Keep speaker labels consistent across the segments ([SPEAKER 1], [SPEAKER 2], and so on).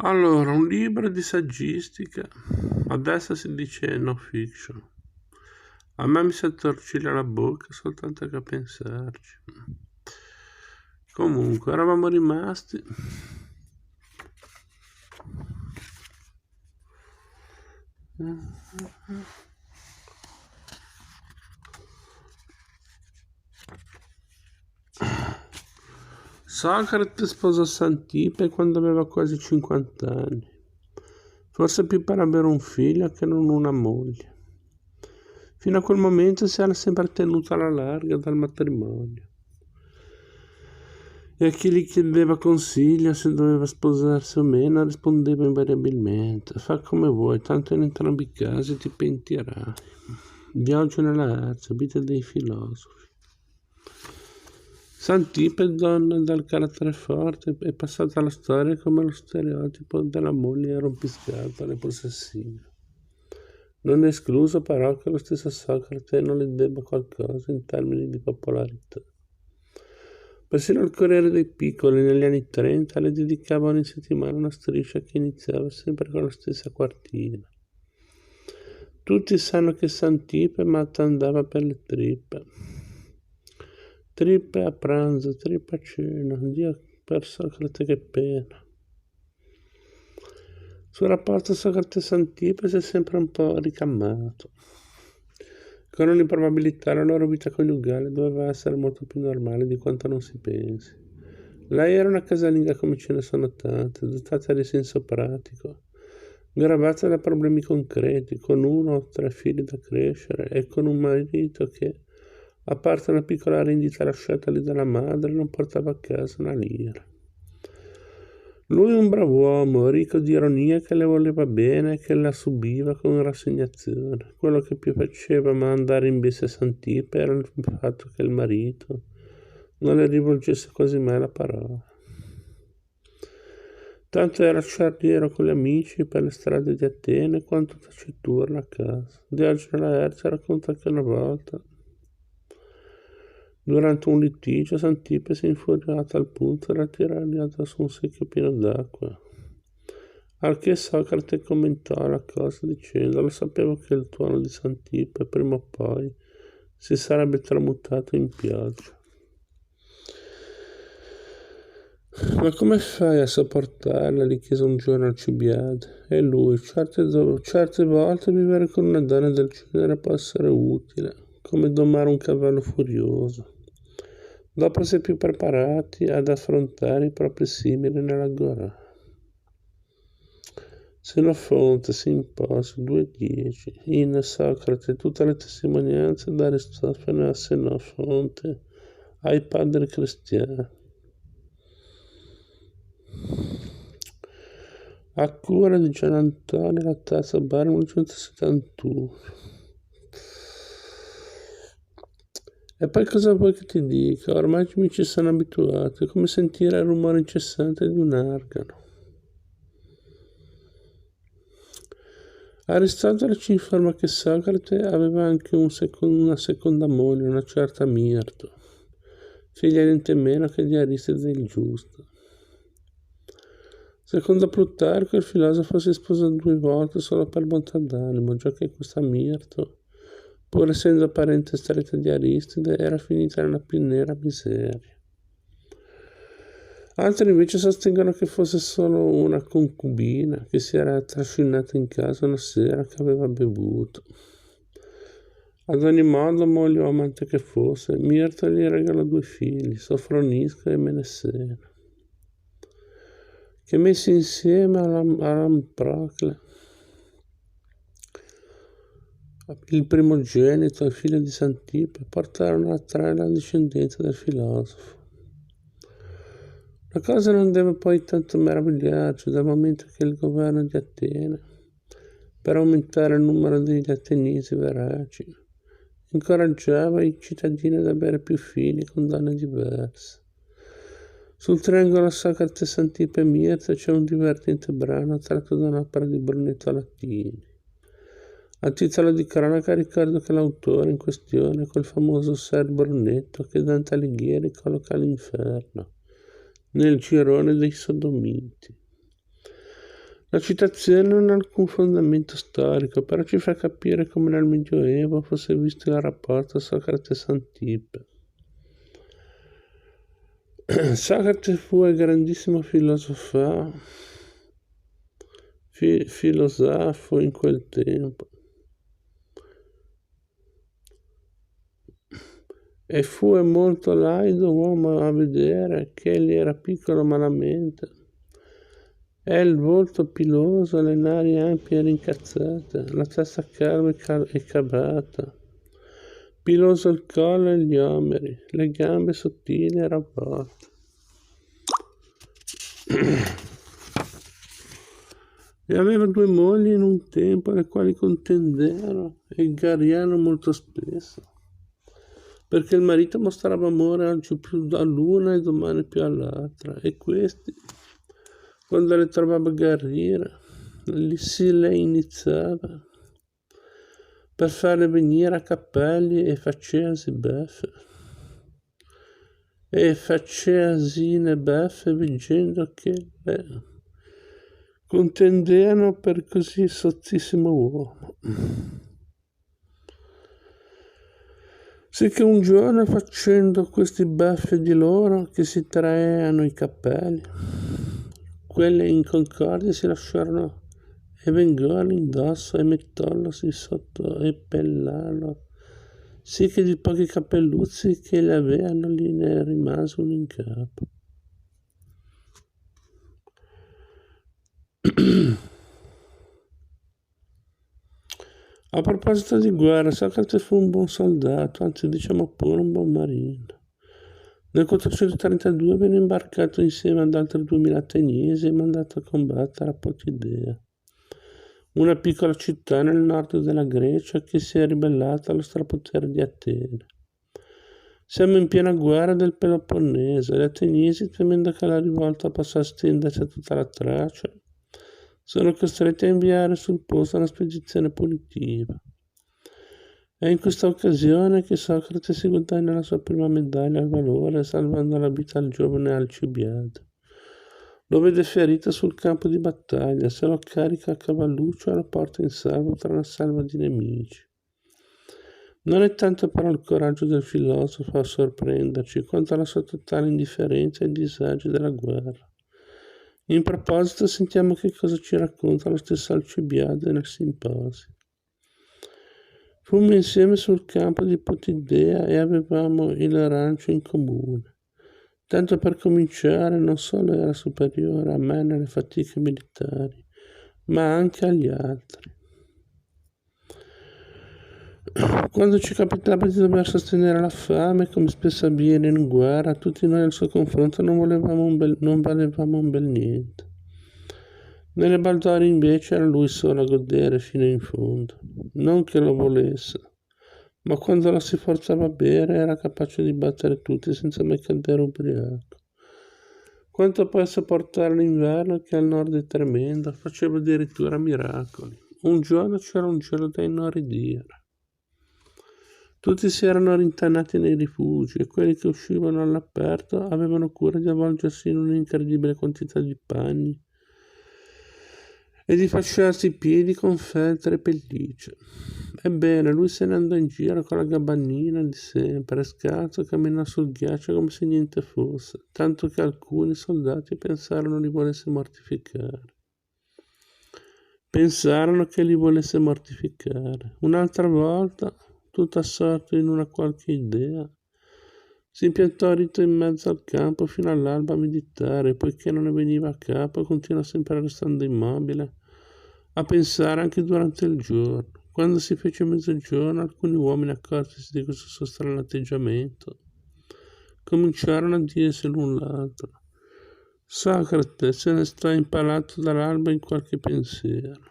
[SPEAKER 1] Allora, un libro di saggistica, adesso si dice no fiction. A me mi si attorciglia la bocca soltanto che a pensarci. Comunque, eravamo rimasti. Socrate sposò Santipe quando aveva quasi 50 anni, forse più per avere un figlio che non una moglie. Fino a quel momento si era sempre tenuto alla larga dal matrimonio. E a chi gli chiedeva consiglio se doveva sposarsi o meno rispondeva invariabilmente: fa come vuoi, tanto in entrambi i casi ti pentirai. Viaggio nella Erza, vita dei filosofi. Santipe, donna dal carattere forte, è passata alla storia come lo stereotipo della moglie rompiscatole e possessiva. Non è escluso però che lo stesso Socrate non le debba qualcosa in termini di popolarità. Persino il Corriere dei Piccoli negli anni 30 le dedicava ogni settimana una striscia che iniziava sempre con la stessa quartina. Tutti sanno che Santipe matta andava per le trippe. Trippe a pranzo, trippe a cena, Dio per Socrate che pena. Sul rapporto Socrate-Santipe si è sempre un po' ricamato. Con ogni probabilità la loro vita coniugale doveva essere molto più normale di quanto non si pensi. Lei era una casalinga come ce ne sono tante, dotata di senso pratico, gravata da problemi concreti, con 1 o 3 figli da crescere e con un marito che, a parte una piccola rendita lasciatagli dalla madre, non portava a casa una lira. Lui un bravo uomo, ricco di ironia, che le voleva bene e che la subiva con rassegnazione. Quello che più faceva mandare in bestia Santipe era il fatto che il marito non le rivolgesse quasi mai la parola. Tanto era sciarriero con gli amici per le strade di Atene quanto taciturno a casa. Diogenes Laerzi racconta che una volta, durante un litigio, Santipe si è infuriata al punto da tirargli addosso un secchio pieno d'acqua. Al che Socrate commentò la cosa dicendo: lo sapevo che il tuono di Santipe prima o poi si sarebbe tramutato in pioggia. Ma come fai a sopportarla? Gli chiese un giorno Alcibiade. E lui: certe volte vivere con una donna del genere può essere utile, come domare un cavallo furioso. Dopo si è più preparati ad affrontare i propri simili nell'agorà. Senofonte si impose 2:10 in Socrate tutte le testimonianze da Aristofane a Senofonte ai padri cristiani. A cura di Gian Antonio la terza bar 1971. E poi cosa vuoi che ti dica? Ormai mi ci sono abituato, è come sentire il rumore incessante di un argano. Aristotele ci informa che Socrate aveva anche una seconda moglie, una certa Mirto, figlia niente meno che di Aristide il Giusto. Secondo Plutarco il filosofo si sposò 2 volte solo per bontà d'animo, già che questa Mirto, pur essendo parente stretta di Aristide, era finita nella più nera miseria. Altri invece sostengono che fosse solo una concubina che si era trascinata in casa una sera che aveva bevuto. Ad ogni modo, moglie o amante che fosse, Mirto gli regalò 2 figli, Sofronisco e Menesseno, che messi insieme all'Amprocle, il primogenito e figlio di Santipe, portarono a trarre la discendenza del filosofo. La cosa non deve poi tanto meravigliarci dal momento che il governo di Atene, per aumentare il numero degli ateniesi veraci, incoraggiava i cittadini ad avere più figli con donne diverse. Sul triangolo Socrate, Santipe e Mirto c'è un divertente brano tratto da un'opera di Brunetto Latini. A titolo di cronaca ricordo che l'autore in questione è quel famoso Ser Brunetto che Dante Alighieri colloca all'inferno, nel girone dei sodomiti. La citazione non ha alcun fondamento storico, però ci fa capire come nel Medioevo fosse visto il rapporto Socrate-Antipe. Socrate fu il grandissimo filosofo in quel tempo e fu molto laido uomo a vedere che egli era piccolo malamente. È il volto piloso, le nari ampie e rincazzate, la testa calma e cavata, piloso il collo e gli omeri, le gambe sottili e ravolte. E aveva 2 mogli in un tempo, le quali contendevano e gariano molto spesso, perché il marito mostrava amore oggi più all'una e domani più all'altra, e questi, quando le trovava garrire, le iniziava per farle venire a cappelli e faceasi beffe. E faceasine beffe vincendo che le contendevano per così sottissimo uomo. Sicché un giorno, facendo questi beffe di loro che si traeano i cappelli, quelle in concordia si lasciarono e vengono indosso e mettollosi sotto e pellarlo, sì che di pochi cappelluzzi che le avevano lì ne rimase uno in capo. A proposito di guerra, Socrate fu un buon soldato, anzi diciamo pure un buon marino. Nel 432 venne imbarcato insieme ad altri 2000 ateniesi e mandato a combattere a Potidea, una piccola città nel nord della Grecia che si è ribellata allo strapotere di Atene. Siamo in piena guerra del Peloponneso e gli ateniesi, temendo che la rivolta possa estendersi a tutta la Tracia, sono costretti a inviare sul posto una spedizione punitiva. È in questa occasione che Socrate si guadagna la sua prima medaglia al valore, salvando la vita al giovane Alcibiade. Lo vede ferito sul campo di battaglia, se lo carica a cavalluccio e lo porta in salvo tra una salva di nemici. Non è tanto però il coraggio del filosofo a sorprenderci, quanto la sua totale indifferenza ai disagi della guerra. In proposito, sentiamo che cosa ci racconta lo stesso Alcibiade nel Simposio. Fummo insieme sul campo di Potidea e avevamo il rancio in comune. Tanto per cominciare, non solo era superiore a me nelle fatiche militari, ma anche agli altri. Quando ci capitava di dover sostenere la fame, come spesso avviene in guerra, tutti noi al suo confronto non valevamo un bel niente. Nelle baldorie invece era lui solo a godere fino in fondo. Non che lo volesse, ma quando lo si forzava a bere era capace di battere tutti senza mai cadere ubriaco. Quanto poi a sopportare l'inverno, che al nord è tremendo, faceva addirittura miracoli. Un giorno c'era un gelo da inorridire. Tutti si erano rintanati nei rifugi e quelli che uscivano all'aperto avevano cura di avvolgersi in un'incredibile quantità di panni e di fasciarsi i piedi con feltre e pellicce. Ebbene, lui se ne andò in giro con la gabardina di sempre, scalzo, camminò sul ghiaccio come se niente fosse, tanto che alcuni soldati pensarono che li volesse mortificare. Un'altra volta, tutto assorto in una qualche idea, si impiantò rito in mezzo al campo fino all'alba a meditare, poiché non ne veniva a capo, continuò sempre restando immobile, a pensare anche durante il giorno. Quando si fece mezzogiorno, alcuni uomini, accortisi di questo suo strano atteggiamento, cominciarono a dirsi l'un l'altro: Socrate se ne sta impalato dall'alba in qualche pensiero.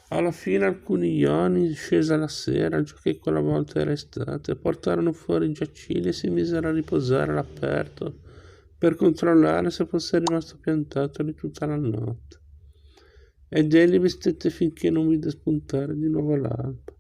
[SPEAKER 1] Alla fine alcuni ioni, scesa la sera, già che quella volta era estate, portarono fuori i giacili e si misero a riposare all'aperto per controllare se fosse rimasto piantato lì tutta la notte. Ed egli vi stette finché non vide spuntare di nuovo l'alba.